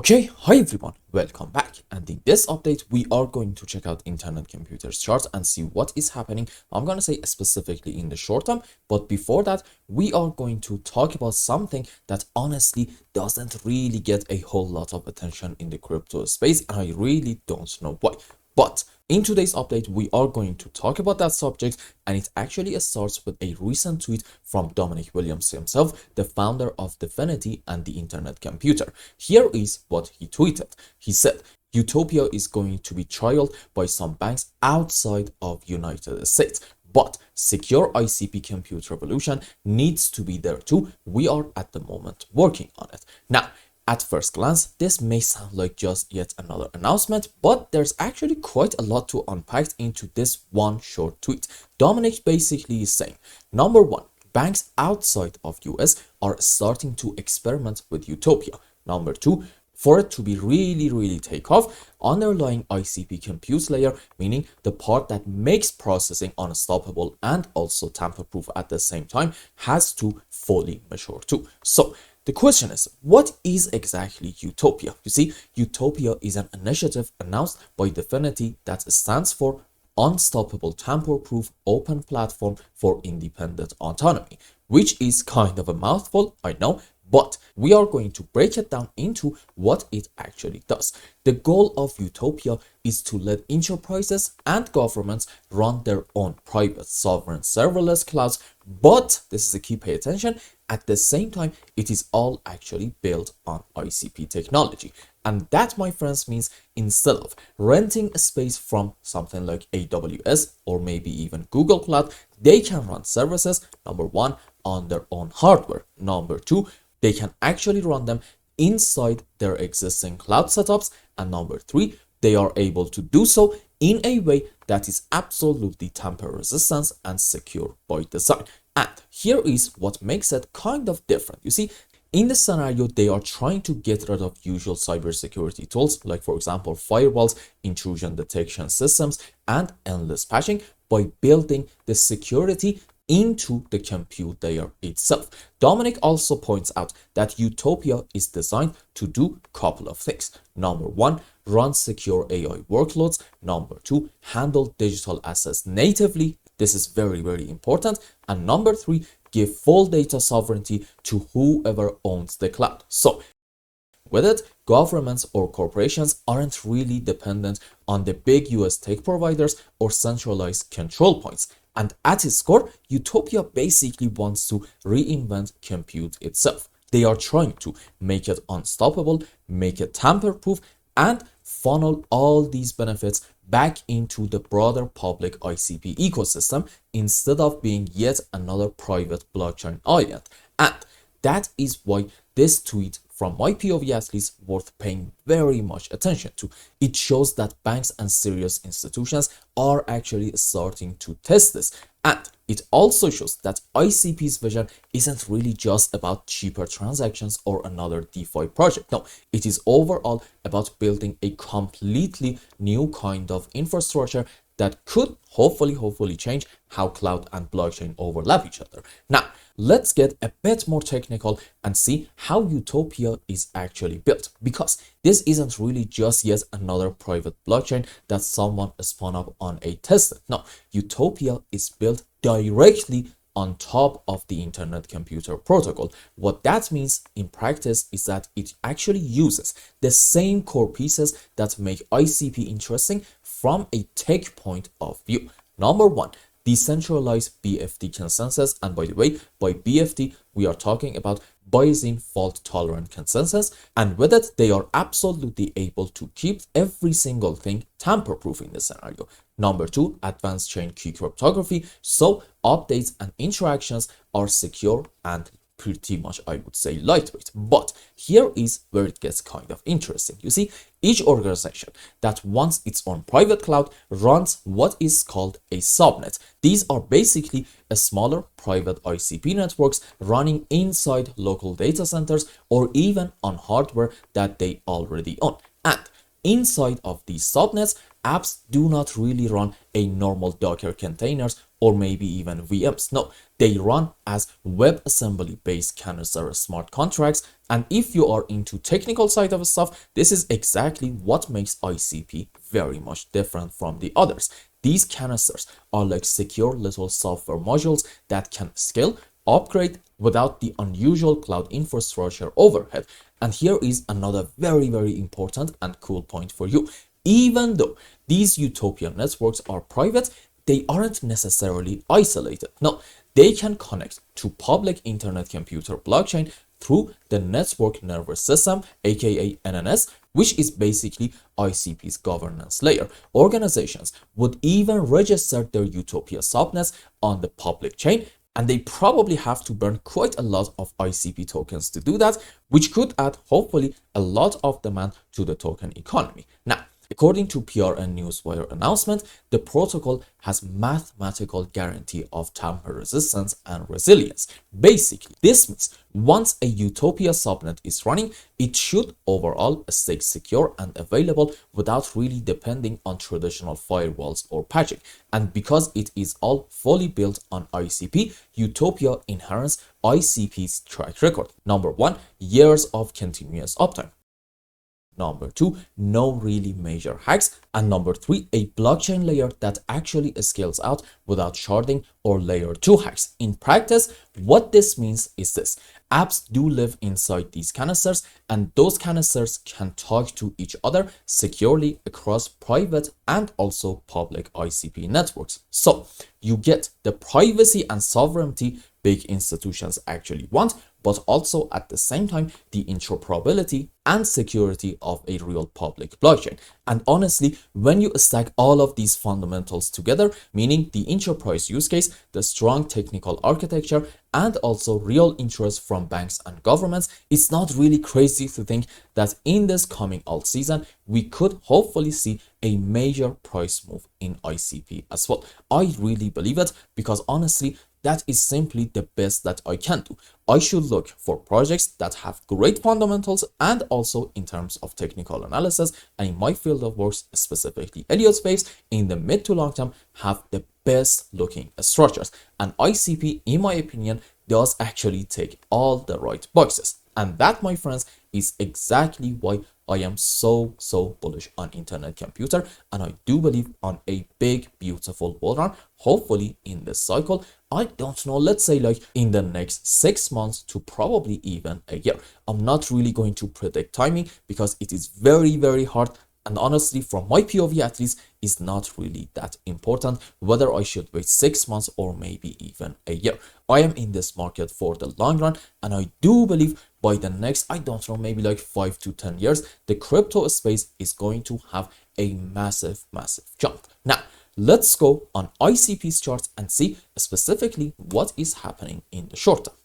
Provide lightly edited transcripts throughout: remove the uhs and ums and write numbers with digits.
Okay, hi everyone, welcome back. And in this update, we are going to check out Internet Computers chart and see what is happening. I'm going to say specifically in the short term, but before that, we are going to talk about something that honestly doesn't really get a whole lot of attention in the crypto space, and I really don't know why. But in today's update, we are going to talk about that subject, and it actually starts with a recent tweet from Dominic Williams himself, the founder of DFINITY and the Internet Computer. Here is what he tweeted. He said, Utopia is going to be trialed by some banks outside of United States. But secure ICP compute revolution needs to be there too. We are at the moment working on it. Now, at first glance, this may sound like just yet another announcement, but there's actually quite a lot to unpack into this one short tweet. Dominic basically is saying, number one, banks outside of US are starting to experiment with Utopia. Number two, for it to be really take off, underlying ICP compute layer, meaning the part that makes processing unstoppable and also tamper-proof at the same time, has to fully mature too. So the question is, what is exactly Utopia? You see, Utopia is an initiative announced by DFINITY that stands for Unstoppable Tamper-Proof Open Platform for Independent Autonomy, which is kind of a mouthful, I know, but we are going to break it down into what it actually does. The goal of Utopia is to let enterprises and governments run their own private sovereign serverless clouds, but this is a key, pay attention, at the same time, it is all actually built on ICP technology. And that, my friends, means instead of renting a space from something like AWS or maybe even Google Cloud, they can run services, number one, on their own hardware. Number two, they can actually run them inside their existing cloud setups. And number three, they are able to do so in a way that is absolutely tamper resistant and secure by design. And here is what makes it kind of different. You see, in this scenario, they are trying to get rid of usual cybersecurity tools, like for example, firewalls, intrusion detection systems, and endless patching by building the security into the compute layer itself. Dominic also points out that Utopia is designed to do a couple of things. Number one, run secure AI workloads. Number two, handle digital assets natively. This is very important. And number three, give full data sovereignty to whoever owns the cloud. So with it, governments or corporations aren't really dependent on the big US tech providers or centralized control points. And at its core, Utopia basically wants to reinvent compute itself. They are trying to make it unstoppable, make it tamper-proof, and funnel all these benefits back into the broader public ICP ecosystem instead of being yet another private blockchain island. And that is why this tweet, from my POV at least, worth paying very much attention to. It shows that banks and serious institutions are actually starting to test this. And it also shows that ICP's vision isn't really just about cheaper transactions or another DeFi project. No, it is overall about building a completely new kind of infrastructure that could hopefully change how cloud and blockchain overlap each other. Now, let's get a bit more technical and see how Utopia is actually built, because this isn't really just yet another private blockchain that someone spun up on a testnet. No, Utopia is built directly on top of the Internet Computer Protocol. What that means in practice is that it actually uses the same core pieces that make ICP interesting from a tech point of view. Number one, decentralized BFT consensus. And by the way, by BFT, we are talking about Bayesian fault tolerant consensus. And with it, they are absolutely able to keep every single thing tamper-proof in this scenario. Number two, advanced chain key cryptography. So updates and interactions are secure and pretty much, I would say, lightweight. But here is where it gets kind of interesting. You see, each organization that wants its own private cloud runs what is called a subnet. These are basically a smaller private ICP networks running inside local data centers or even on hardware that they already own. And inside of these subnets, apps do not really run a normal Docker containers or maybe even VMs. No, they run as WebAssembly based canister smart contracts. And if you are into technical side of stuff, this is exactly what makes ICP very much different from the others. These canisters are like secure little software modules that can scale, upgrade without the unusual cloud infrastructure overhead. And here is another very important and cool point for you. Even though these Utopia networks are private, they aren't necessarily isolated. No, they can connect to public internet computer blockchain through the network nervous system, aka NNS, which is basically ICP's governance layer. Organizations would even register their Utopia subnets on the public chain, and they probably have to burn quite a lot of ICP tokens to do that, which could add hopefully a lot of demand to the token economy. Now, according to PR and Newswire announcement, the protocol has mathematical guarantee of tamper resistance and resilience. Basically, this means once a Utopia subnet is running, it should overall stay secure and available without really depending on traditional firewalls or patching. And because it is all fully built on ICP, Utopia inherits ICP's track record. Number 1, years of continuous uptime. Number 2, no really major hacks. And number 3, a blockchain layer that actually scales out without sharding or layer 2 hacks. In practice, what this means is this: apps do live inside these canisters, and those canisters can talk to each other securely across private and also public ICP networks. So you get the privacy and sovereignty big institutions actually want, but also at the same time the interoperability and security of a real public blockchain. And honestly, when you stack all of these fundamentals together, meaning the enterprise use case, the strong technical architecture, and also real interest from banks and governments, it's not really crazy to think that in this coming alt season, we could hopefully see a major price move in ICP as well. I really believe it, because honestly, that is simply the best that I can do. I should look for projects that have great fundamentals and also in terms of technical analysis, and in my field of work, specifically Elliott space, in the mid to long term, have the best looking structures. And ICP, in my opinion, does actually take all the right boxes. And that, my friends, is exactly why I am so bullish on internet computer, and I do believe on a big beautiful bull run, hopefully in this cycle. I don't know, let's say like in the next 6 months to probably even a year. I'm not really going to predict timing because it is very hard, and honestly, from my POV at least, is not really that important whether I should wait 6 months or maybe even a year. I am in this market for the long run, and I do believe by the next, I don't know, maybe like 5 to 10 years, the crypto space is going to have a massive jump. Now, let's go on ICP's charts and see specifically what is happening in the short term.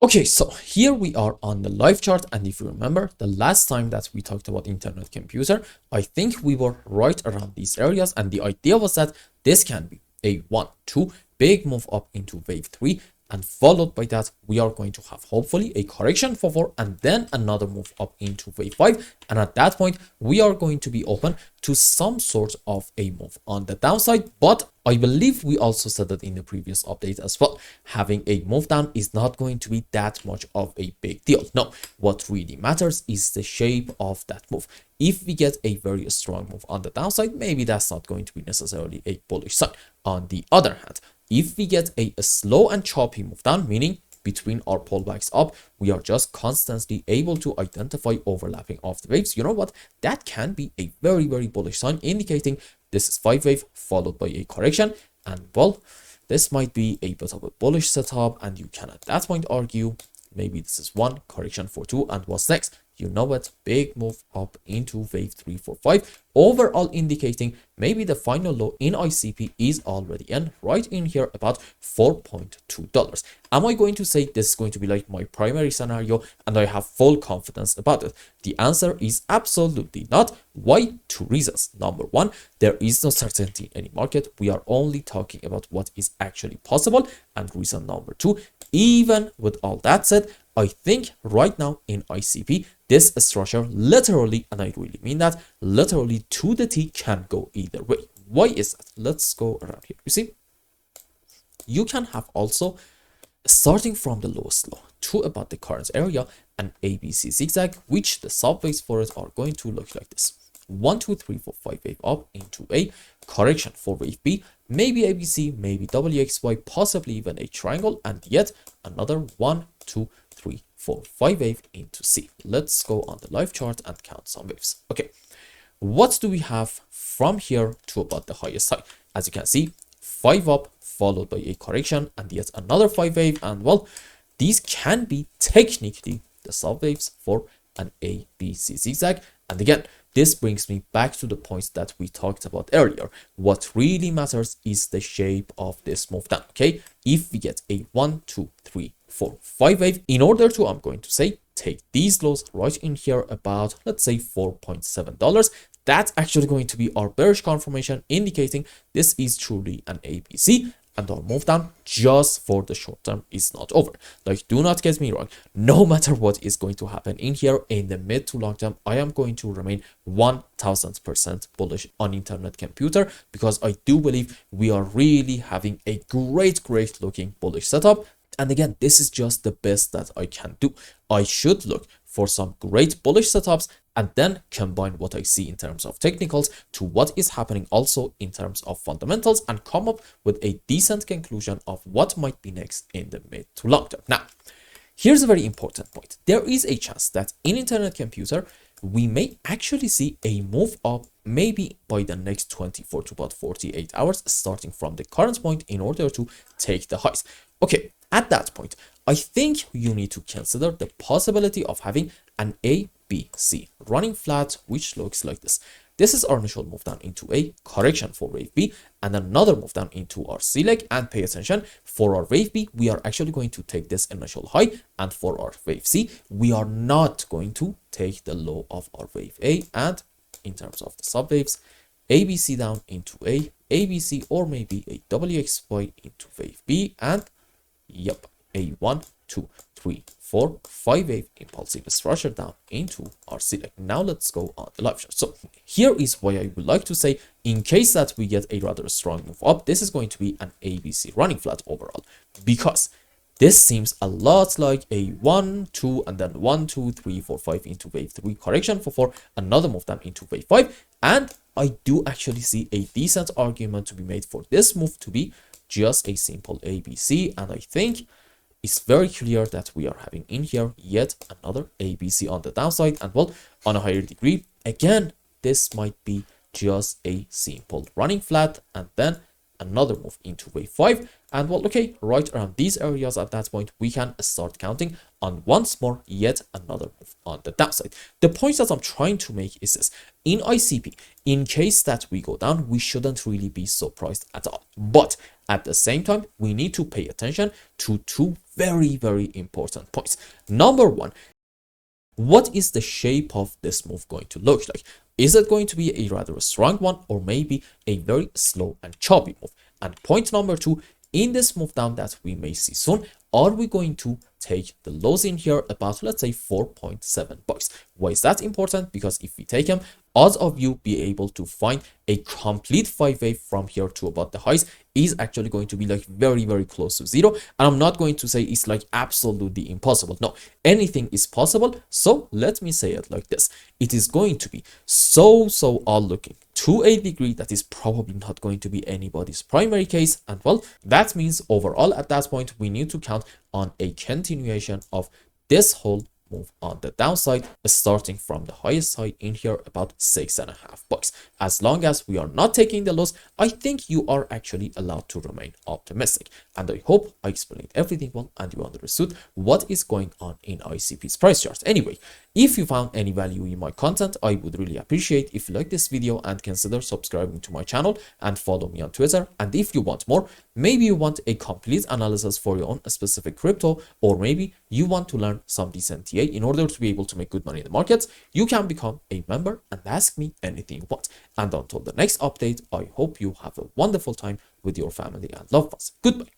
Okay, so here we are on the live chart, and if you remember the last time that we talked about internet computer, I think we were right around these areas, and the idea was that this can be a 1-2 big move up into wave 3, and followed by that we are going to have hopefully a correction for 4, and then another move up into wave 5, and at that point we are going to be open to some sort of a move on the downside. But I believe we also said that in the previous update as well, having a move down is not going to be that much of a big deal. No, what really matters is the shape of that move. If we get a very strong move on the downside, maybe that's not going to be necessarily a bullish sign. On the other hand, if we get a slow and choppy move down, meaning between our pullbacks up, we are just constantly able to identify overlapping of the waves, you know what? That can be a very bullish sign, indicating this is 5 wave followed by a correction. And well, this might be a bit of a bullish setup, and you can at that point argue maybe this is 1 correction for 2, and what's next? You know what? Big move up into wave 3, 4, 5, overall indicating maybe the final low in ICP is already in, right in here about $4.2. Am I going to say this is going to be like my primary scenario and I have full confidence about it? The answer is absolutely not. Why? 2 reasons. Number 1, there is no certainty in any market. We are only talking about what is actually possible. And reason number 2, even with all that said, I think right now in ICP, this structure literally, and I really mean that, literally to the T, can go either way. Why is that? Let's go around here. You see, you can have also, starting from the lowest low to about the current area, an ABC zigzag, which the subwaves for it are going to look like this. 1, 2, 3, 4, 5 wave up into a correction for wave B, maybe ABC, maybe WXY, possibly even a triangle, and yet another 1, 2, 3, 4, 5 wave into C. Let's go on the live chart and count some waves. Okay, what do we have from here to about the highest high? As you can see, 5 up followed by a correction and yet another 5 wave, and well, these can be technically the subwaves for an ABC zigzag. And again, this brings me back to the points that we talked about earlier. What really matters is the shape of this move down. Okay, if we get a 1, 2, 3, 4, 5 wave, in order to, I'm going to say, take these lows right in here about, let's say, $4.7, that's actually going to be our bearish confirmation, indicating this is truly an ABC, and our move down just for the short term is not over. Like, do not get me wrong, no matter what is going to happen in here in the mid to long term, I am going to remain 1000% bullish on internet computer, because I do believe we are really having a great looking bullish setup. And again, this is just the best that I can do. I should look for some great bullish setups and then combine what I see in terms of technicals to what is happening also in terms of fundamentals, and come up with a decent conclusion of what might be next in the mid to long term. Now, here's a very important point. There is a chance that in internet computer, we may actually see a move up maybe by the next 24 to about 48 hours, starting from the current point, in order to take the highs. Okay, at that point, I think you need to consider the possibility of having an ABC running flat, which looks like this. This is our initial move down into a correction for wave B, and another move down into our C leg. And pay attention, for our wave B, we are actually going to take this initial high, and for our wave C, we are not going to take the low of our wave A. And in terms of the subwaves, ABC down into a ABC, or maybe a WXY into wave B, and yep, a 1, 2, 3, 4, 5 wave impulsive structure down into our C leg. Now let's go on the live chart. So here is why I would like to say, in case that we get a rather strong move up, this is going to be an ABC running flat overall, because this seems a lot like a 1, 2, and then 1, 2, 3, 4, 5 into wave 3 correction for 4, another move down into wave 5. And I do actually see a decent argument to be made for this move to be just a simple ABC. And I think it's very clear that we are having in here yet another ABC on the downside, and well, on a higher degree, again, this might be just a simple running flat, and then another move into wave 5. And well, okay, right around these areas at that point, we can start counting on once more yet another move on the downside. The point that I'm trying to make is this: in ICP, in case that we go down, we shouldn't really be surprised at all. But at the same time, we need to pay attention to two very important points. Number one, what is the shape of this move going to look like? Is it going to be a rather strong one, or maybe a very slow and choppy move? And point number two, in this move down that we may see soon, are we going to take the lows in here about, let's say, $4.7? Why is that important? Because if we take them, odds of you be able to find a complete 5 wave from here to about the highs is actually going to be like very close to zero. And I'm not going to say it's like absolutely impossible. No, anything is possible. So let me say it like this: it is going to be so odd looking to a degree that is probably not going to be anybody's primary case. And well, that means overall at that point, we need to count on a continuation of this whole move on the downside, starting from the highest side in here about $6.5. As long as we are not taking the loss, I think you are actually allowed to remain optimistic. And I hope I explained everything well and you understood what is going on in ICP's price chart. Anyway, if you found any value in my content, I would really appreciate if you like this video and consider subscribing to my channel and follow me on Twitter. And if you want more, maybe you want a complete analysis for your own specific crypto, or maybe you want to learn some decent TA in order to be able to make good money in the markets, you can become a member and ask me anything you want. And until the next update, I hope you have a wonderful time with your family and loved ones. Goodbye.